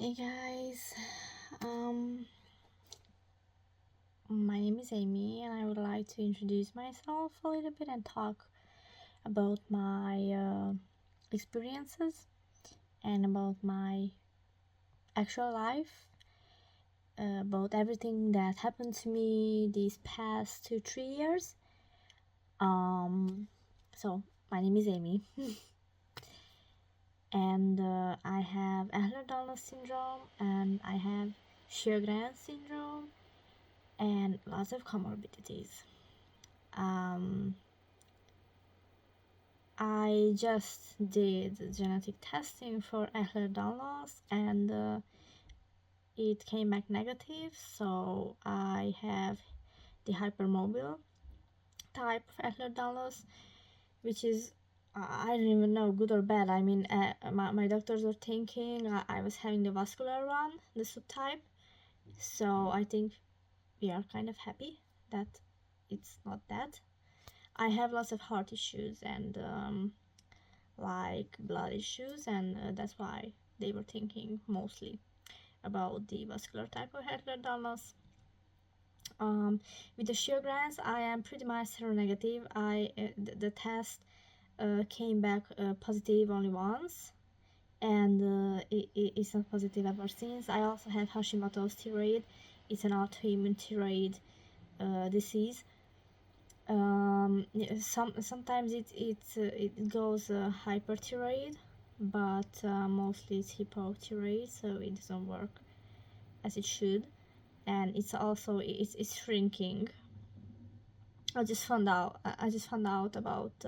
Hey guys, my name is Amy and I would like to introduce myself a little bit and talk about my experiences and about my actual life, about everything that happened to me these past 2-3 years. So my name is Amy and I have Ehlers-Danlos syndrome and I have sjogrens syndrome and lots of comorbidities. I just did genetic testing for Ehlers-Danlos and it came back negative, so I have the hypermobile type of Ehlers-Danlos, which is I don't even know good or bad. I mean, my doctors are thinking I was having the vascular one, the subtype, so I think we are kind of happy that it's not that. I have lots of heart issues and like blood issues, and that's why they were thinking mostly about the vascular type of Ehlers-Danlos. With the Sjogren's, I am pretty much seronegative. The test came back positive only once, and it's not positive ever since. I also have Hashimoto's thyroid. It's an autoimmune thyroid disease. Sometimes it goes hyperthyroid, but mostly it's hypothyroid, so it doesn't work as it should, and it's shrinking. I just found out about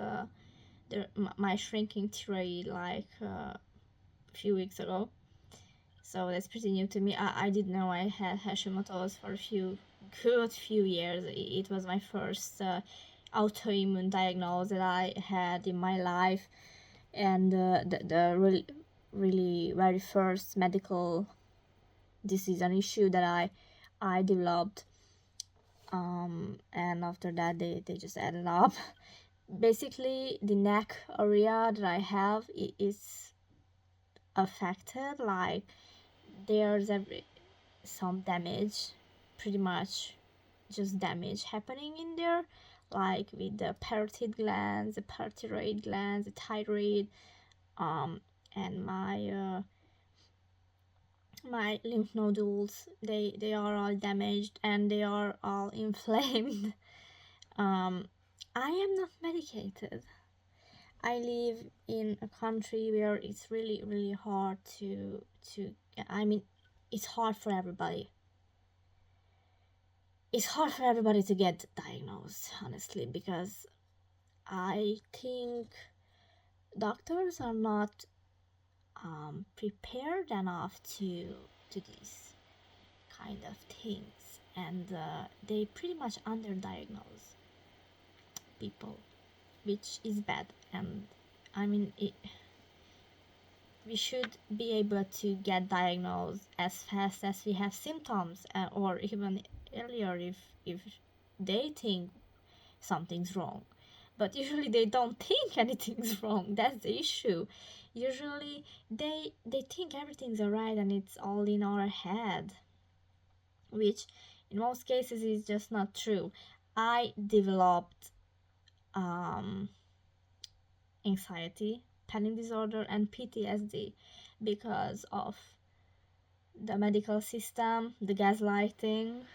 my shrinking thyroid like a few weeks ago, so that's pretty new to me. I didn't know I had Hashimoto's for a good few years. It was my first autoimmune diagnosis that I had in my life, and the really very first medical disease and issue that I developed. And after that they just added up. Basically, the neck area that I have is affected. Like there's some damage, pretty much just damage happening in there, like with the parotid glands, the parathyroid glands, the thyroid, and my lymph nodules. They are all damaged and they are all inflamed. I am not medicated. I live in a country where it's really hard to I mean, it's hard for everybody. It's hard for everybody to get diagnosed, honestly, because I think doctors are not prepared enough to these kind of things, and they pretty much underdiagnose people, which is bad. And I mean, we should be able to get diagnosed as fast as we have symptoms, or even earlier if they think something's wrong. But usually they don't think anything's wrong. That's the issue. Usually they think everything's alright and it's all in our head, which in most cases is just not true. I developed anxiety, panic disorder, and PTSD because of the medical system, the gaslighting,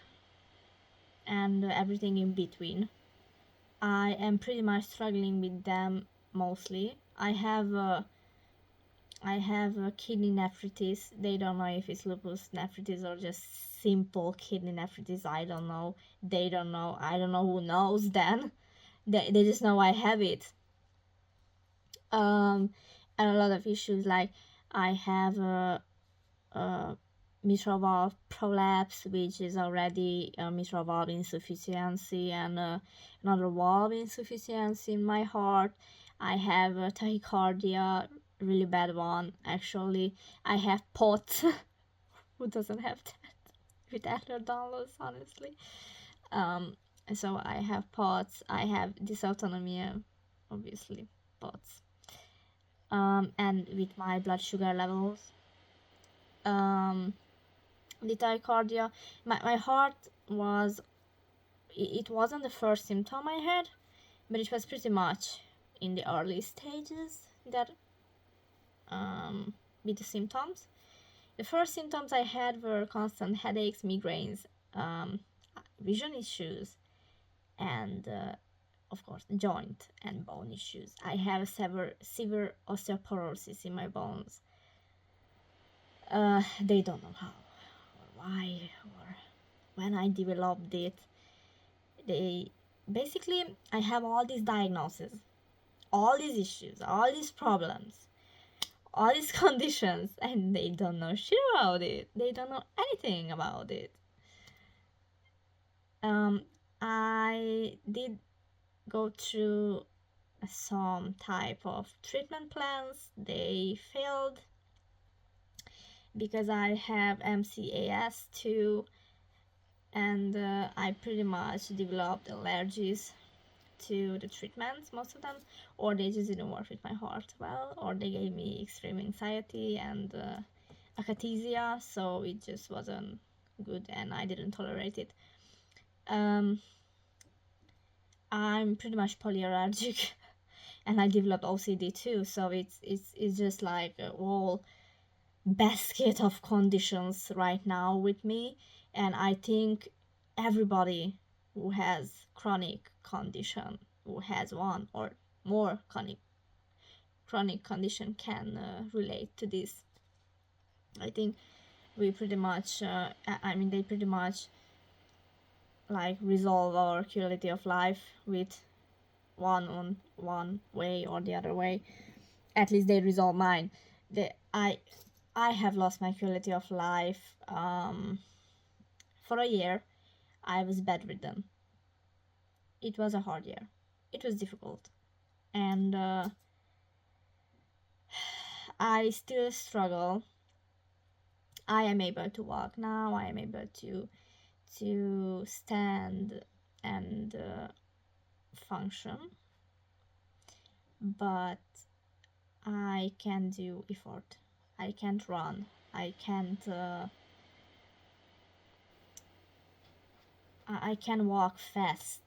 and everything in between. I am pretty much struggling with them mostly. I have a kidney nephritis. They don't know if it's lupus nephritis or just simple kidney nephritis. I don't know. They don't know. I don't know who knows then. They just know I have it. And a lot of issues, like I have a mitral valve prolapse, which is already a mitral valve insufficiency, and another valve insufficiency in my heart. I have a tachycardia, really bad one actually. I have POTS. Who doesn't have that with Ehlers-Danlos, honestly? So I have POTS. I have dysautonomia, obviously, POTS. And with my blood sugar levels, the tachycardia. My heart was, it wasn't the first symptom I had, but it was pretty much in the early stages that with the symptoms. The first symptoms I had were constant headaches, migraines, um, vision issues, and of course joint and bone issues. I have severe osteoporosis in my bones. They don't know how or why or when I developed it. They basically, I have all these diagnoses, all these issues, all these problems, all these conditions, and they don't know shit about it. They don't know anything about it. I did go through some type of treatment plans. They failed because I have MCAS too, and I pretty much developed allergies to the treatments, most of them, or they just didn't work with my heart well, or they gave me extreme anxiety and akathisia, so it just wasn't good and I didn't tolerate it. I'm pretty much polyallergic and I developed OCD too, so it's just like a whole basket of conditions right now with me, and I think everybody who has chronic condition, who has one or more chronic condition can relate to this. I think we pretty much they pretty much like resolve our quality of life with one way or the other way. At least they resolve mine. I have lost my quality of life for a year. I was bedridden. It was a hard year. It was difficult, and I still struggle. I am able to walk now. I am able to stand and function, but I can't do effort. I can't run. I can't. I can walk fast.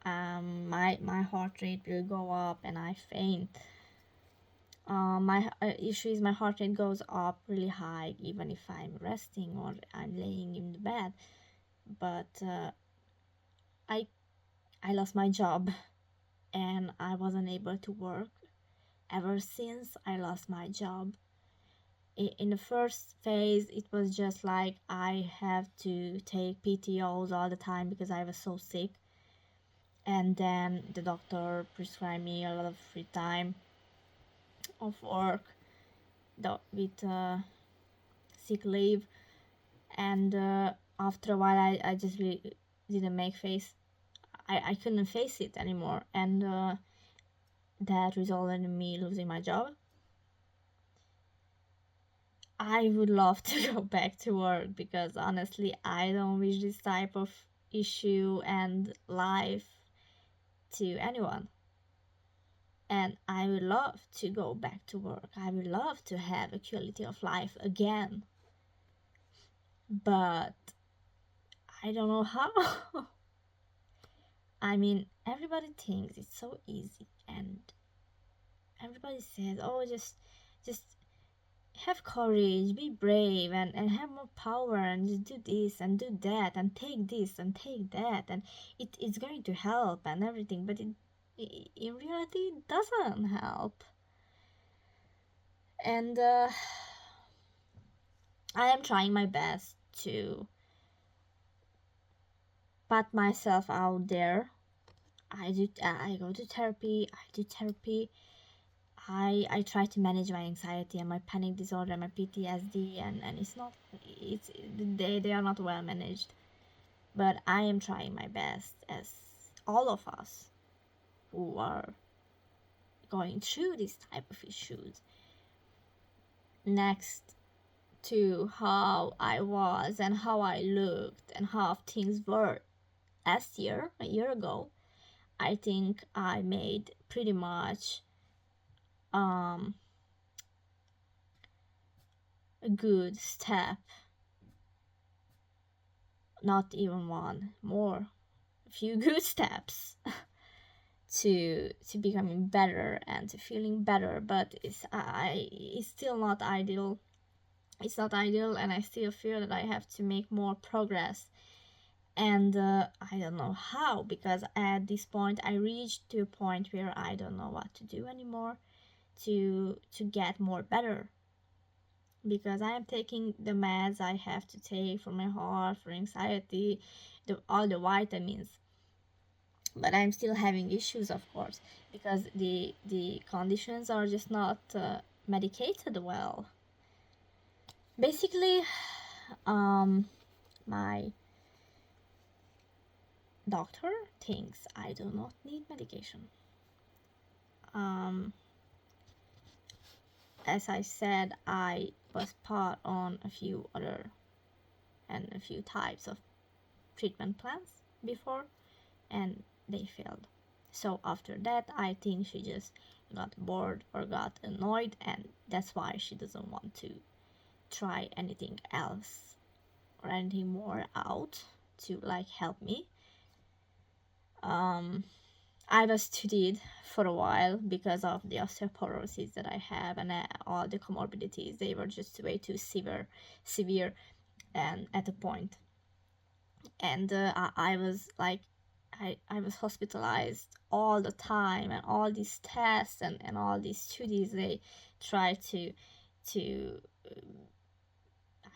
My heart rate will go up and I faint. My issue is my heart rate goes up really high even if I'm resting or I'm laying in the bed. But I lost my job and I wasn't able to work ever since I lost my job. In the first phase, it was just like I have to take PTOs all the time because I was so sick. And then the doctor prescribed me a lot of free time of work with sick leave. And after a while, I just really didn't make face. I couldn't face it anymore. And that resulted in me losing my job. I would love to go back to work because honestly, I don't wish this type of issue and life to anyone. And I would love to go back to work. I would love to have a quality of life again. But I don't know how. I mean, everybody thinks it's so easy and everybody says, oh, just have courage, be brave, and have more power, and just do this and do that, and take this and take that, and it's going to help and everything. But in reality, it doesn't help. And I am trying my best to put myself out there. I go to therapy. I do therapy. I try to manage my anxiety and my panic disorder and my PTSD, and they are not well managed. But I am trying my best, as all of us who are going through this type of issues. Next to how I was and how I looked and how things were last year, a year ago, I think I made pretty much a good step, not even one, more, a few good steps to becoming better and to feeling better. But it's still not ideal. It's not ideal, and I still feel that I have to make more progress. And I don't know how, because at this point I reached to a point where I don't know what to do anymore to get more better, because I am taking the meds I have to take for my heart, for anxiety, all the vitamins, but I'm still having issues, of course, because the conditions are just not medicated well. Basically, my doctor thinks I do not need medication. As I said, I was put on a few types of treatment plans before, and they failed. So after that, I think she just got bored or got annoyed, and that's why she doesn't want to try anything else or anything more out to like help me. I was studied for a while because of the osteoporosis that I have, and all the comorbidities. They were just way too severe, and at a point. And I was like, I was hospitalized all the time, and all these tests and all these studies, they try to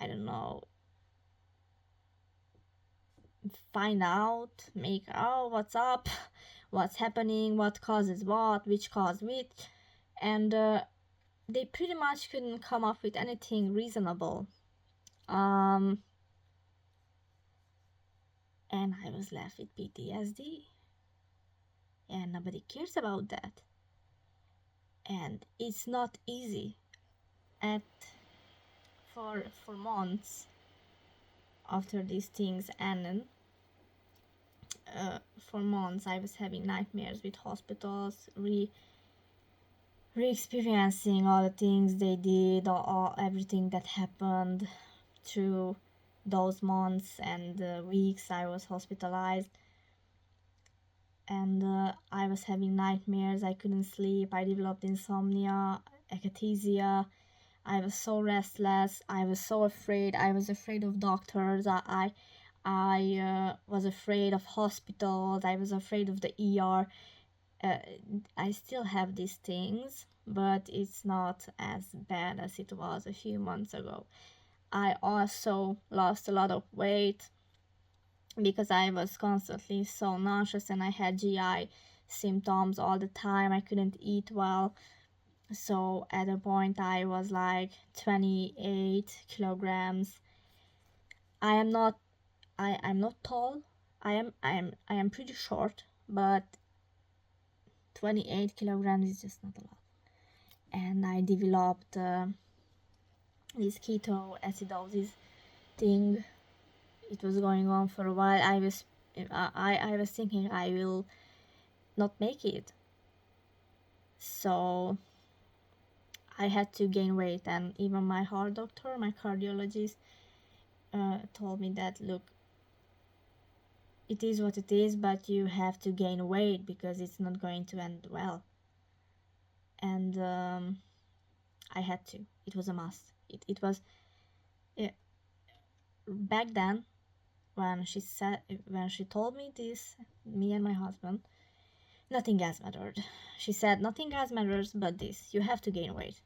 I don't know, find out, make out what's up, what's happening, what causes what, which cause which, and they pretty much couldn't come up with anything reasonable. And I was left with PTSD, and nobody cares about that. And it's not easy for months after these things ended. For months I was having nightmares with hospitals, re-experiencing all the things they did, everything that happened through those months and weeks I was hospitalized. And I was having nightmares, I couldn't sleep, I developed insomnia, akathisia. I was so restless, I was so afraid, I was afraid of doctors, I was afraid of hospitals, I was afraid of the ER. I still have these things, but it's not as bad as it was a few months ago. I also lost a lot of weight because I was constantly so nauseous, and I had GI symptoms all the time. I couldn't eat well. So at a point I was like 28 kilograms. I'm not tall. I am pretty short, but 28 kilograms is just not a lot. And I developed this ketoacidosis thing. It was going on for a while. I was thinking I will not make it. So I had to gain weight, and even my heart doctor, my cardiologist, told me that, look, it is what it is, but you have to gain weight because it's not going to end well. And I had to. It was a must. It was back then when she told me this, me and my husband, nothing else mattered. She said nothing else matters but this. You have to gain weight.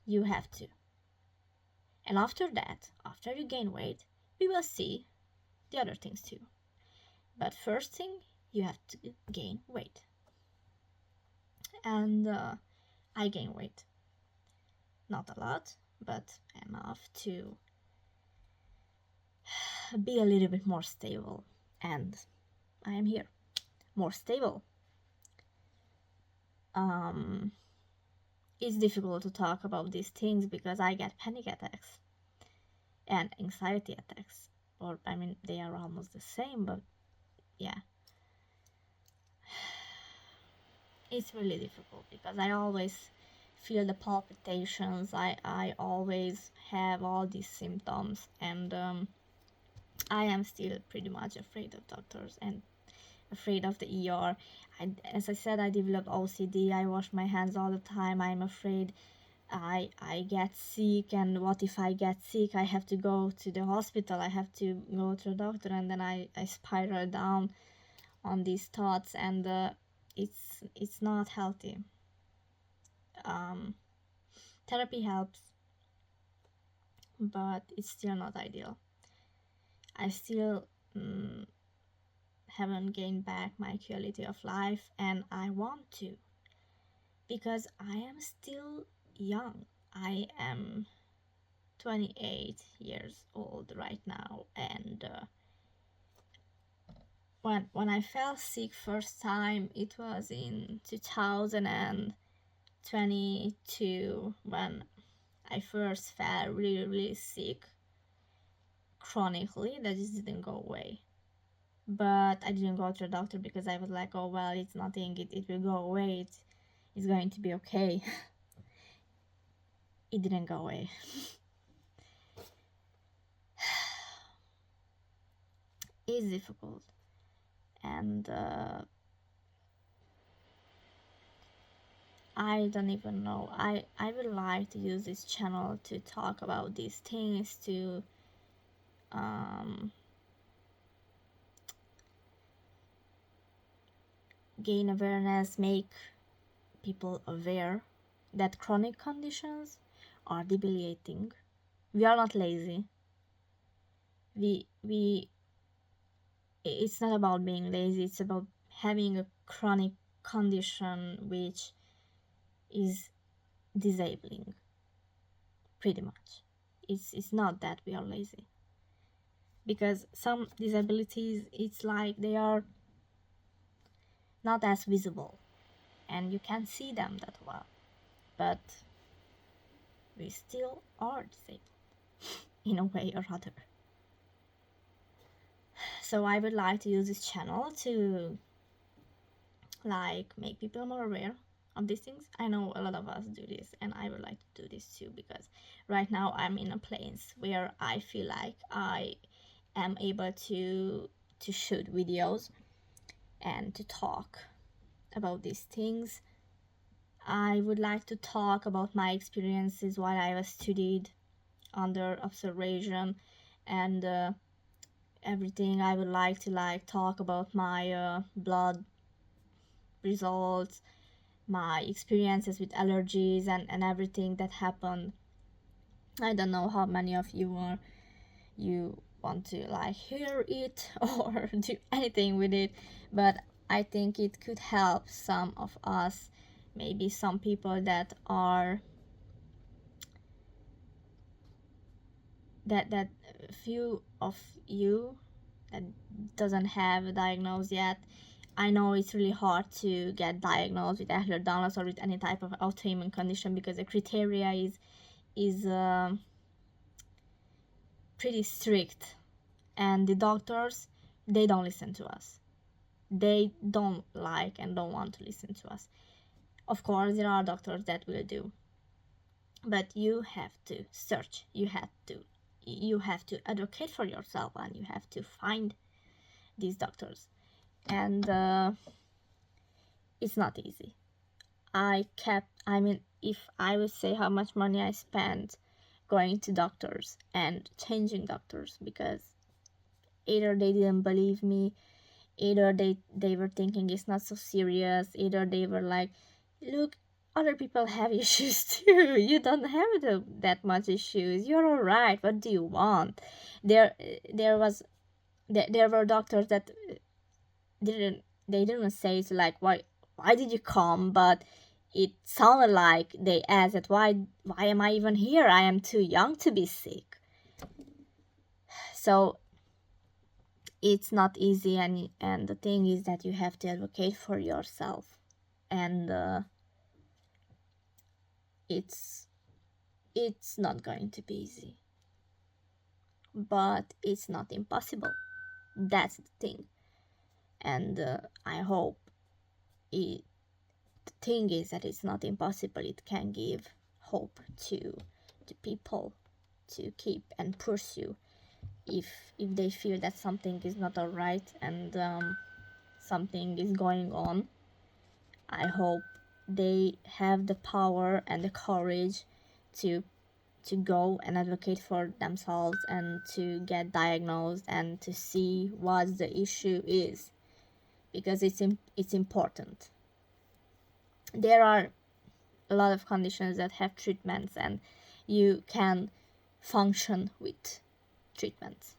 You have to. And after that, after you gain weight, we will see the other things too. But first thing, you have to gain weight. And I gained weight. Not a lot, but enough to be a little bit more stable. And I am here, more stable. It's difficult to talk about these things because I get panic attacks and anxiety attacks. Or, I mean, they are almost the same, but yeah. It's really difficult because I always feel the palpitations. I always have all these symptoms, and I am still pretty much afraid of doctors and afraid of the ER. As I said, I developed OCD. I wash my hands all the time. I'm afraid I get sick, and what if I get sick? I have to go to the hospital. I have to go to a doctor, and then I spiral down on these thoughts, and it's not healthy. Therapy helps, but it's still not ideal. I still haven't gained back my quality of life, and I want to, because I am still young. I am 28 years old right now, and when I fell sick first time, it was in 2022, when I first fell really sick chronically. That just didn't go away. But I didn't go to a doctor because I was like, oh well, it's nothing, it will go away, it's going to be okay. It didn't go away. It's difficult, and I don't even know. I would like to use this channel to talk about these things, to gain awareness, make people aware that chronic conditions are debilitating. We are not lazy. It's not about being lazy, it's about having a chronic condition which is disabling, pretty much. It's not that we are lazy, because some disabilities, it's like they are not as visible and you can't see them that well, but we still are disabled in a way or other. So I would like to use this channel to make people more aware of these things. I know a lot of us do this, and I would like to do this too, because right now I'm in a place where I feel like I am able to shoot videos and to talk about these things. I would like to talk about my experiences while I was studied under observation, and everything. I would like to talk about my blood results, my experiences with allergies, and everything that happened. I don't know how many of you want to hear it or do anything with it, but I think it could help some of us, maybe some people that few of you that doesn't have a diagnosis yet. I know it's really hard to get diagnosed with Ehlers-Danlos or with any type of autoimmune condition, because the criteria is pretty strict, and the doctors, they don't listen to us. They don't like and don't want to listen to us. Of course, there are doctors that will do, but you have to search. You have to advocate for yourself, and you have to find these doctors. And it's not easy. If I would say how much money I spent going to doctors and changing doctors, because either they didn't believe me, either they were thinking it's not so serious, either they were like, look, other people have issues too, you don't have that much issues, you're all right, what do you want? There were doctors that didn't say it's like, why did you come, but it sounded like they asked, why am I even here? I am too young to be sick. So it's not easy, and the thing is that you have to advocate for yourself, and it's not going to be easy, but it's not impossible. That's the thing. And I hope thing is that it's not impossible. It can give hope to people to keep and pursue if they feel that something is not all right and something is going on. I hope they have the power and the courage to go and advocate for themselves and to get diagnosed and to see what the issue is, because it's important. There are a lot of conditions that have treatments and you can function with treatments.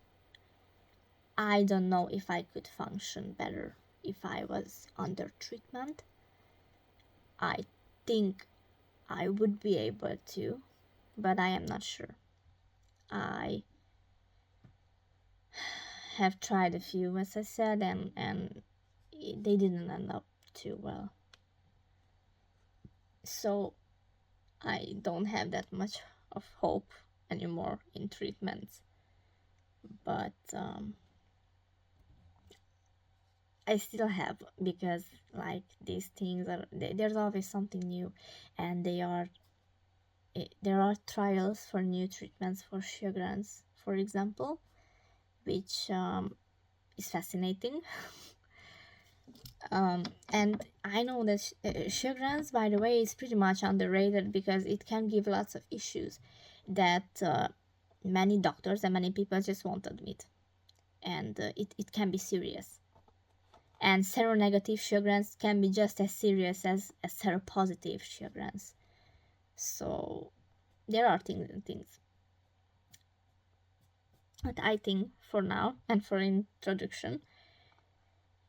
I don't know if I could function better if I was under treatment. I think I would be able to, but I am not sure. I have tried a few, as I said, and they didn't end up too well. So I don't have that much of hope anymore in treatments. But I still have, because like these things are, there's always something new, and there are trials for new treatments for sjogrens, for example, which is fascinating. And I know that sjogrens, by the way, is pretty much underrated because it can give lots of issues that many doctors and many people just won't admit, and it can be serious. And seronegative sjogrens can be just as serious as seropositive sjogrens. So there are things and things. But I think for now and for introduction,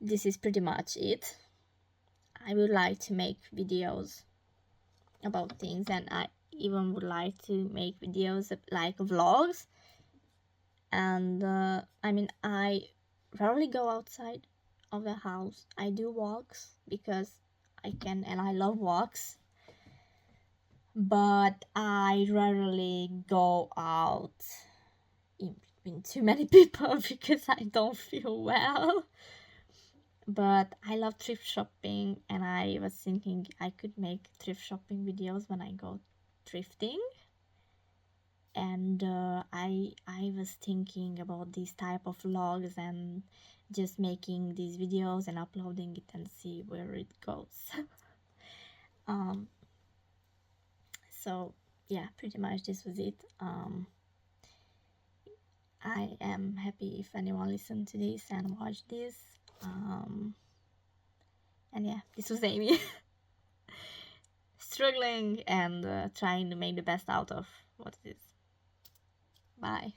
this is pretty much it. I would like to make videos about things, and I even would like to make videos like vlogs. And I mean, I rarely go outside of the house. I do walks because I can, and I love walks, but I rarely go out in between too many people because I don't feel well. But I love thrift shopping, and I was thinking I could make thrift shopping videos when I go thrifting. And I was thinking about these type of vlogs and just making these videos and uploading it and see where it goes. So yeah, pretty much this was it. I am happy if anyone listened to this and watched this. And yeah, this was Amy. Struggling and trying to make the best out of what it is. Bye.